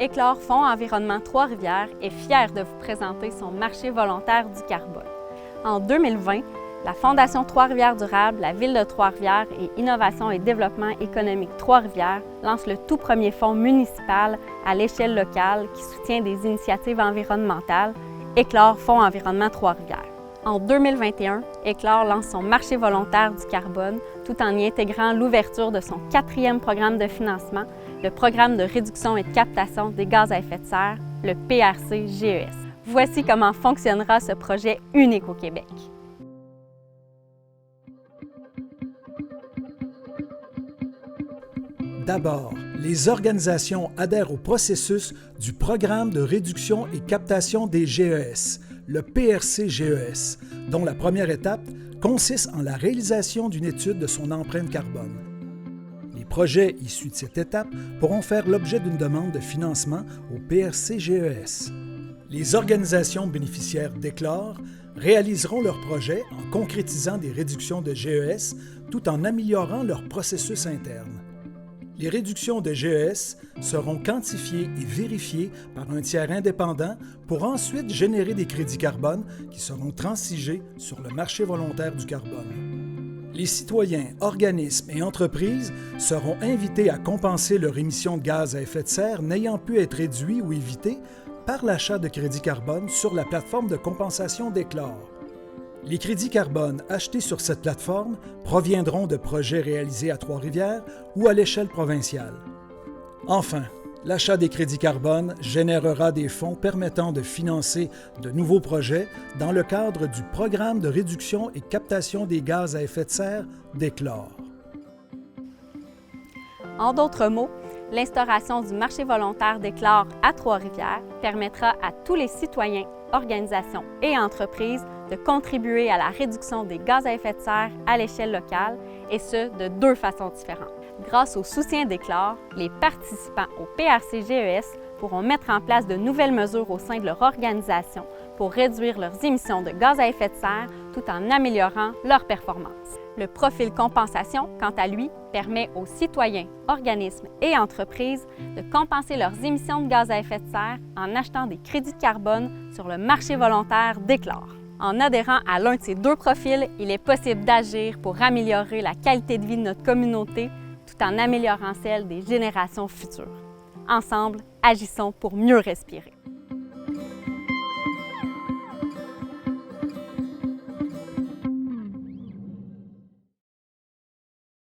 Éclore Fonds Environnement Trois-Rivières est fier de vous présenter son marché volontaire du carbone. En 2020, la Fondation Trois-Rivières Durable, la Ville de Trois-Rivières et Innovation et Développement économique Trois-Rivières lance le tout premier fonds municipal à l'échelle locale qui soutient des initiatives environnementales, Éclore Fonds Environnement Trois-Rivières. En 2021, Éclore lance son marché volontaire du carbone tout en y intégrant l'ouverture de son 4e programme de financement, le programme de réduction et de captation des gaz à effet de serre, le PRC-GES. Voici comment fonctionnera ce projet unique au Québec. D'abord, les organisations adhèrent au processus du programme de réduction et captation des GES, le PRC-GES, dont la première étape consiste en la réalisation d'une étude de son empreinte carbone. Les projets issus de cette étape pourront faire l'objet d'une demande de financement au PRC-GES. Les organisations bénéficiaires d'Éclore réaliseront leurs projets en concrétisant des réductions de GES tout en améliorant leur processus interne. Les réductions de GES seront quantifiées et vérifiées par un tiers indépendant pour ensuite générer des crédits carbone qui seront transigés sur le marché volontaire du carbone. Les citoyens, organismes et entreprises seront invités à compenser leur émission de gaz à effet de serre n'ayant pu être réduits ou évités par l'achat de crédits carbone sur la plateforme de compensation d'Éclore. Les crédits carbone achetés sur cette plateforme proviendront de projets réalisés à Trois-Rivières ou à l'échelle provinciale. Enfin, l'achat des crédits carbone générera des fonds permettant de financer de nouveaux projets dans le cadre du programme de réduction et captation des gaz à effet de serre d'Éclore. En d'autres mots, l'instauration du marché volontaire d'Éclore à Trois-Rivières permettra à tous les citoyens, organisations et entreprises de contribuer à la réduction des gaz à effet de serre à l'échelle locale, et ce, de deux façons différentes. Grâce au soutien d'Éclore, les participants au PRC-GES pourront mettre en place de nouvelles mesures au sein de leur organisation pour réduire leurs émissions de gaz à effet de serre tout en améliorant leur performance. Le profil compensation, quant à lui, permet aux citoyens, organismes et entreprises de compenser leurs émissions de gaz à effet de serre en achetant des crédits de carbone sur le marché volontaire d'Éclore. En adhérant à l'un de ces deux profils, il est possible d'agir pour améliorer la qualité de vie de notre communauté tout en améliorant celle des générations futures. Ensemble, agissons pour mieux respirer.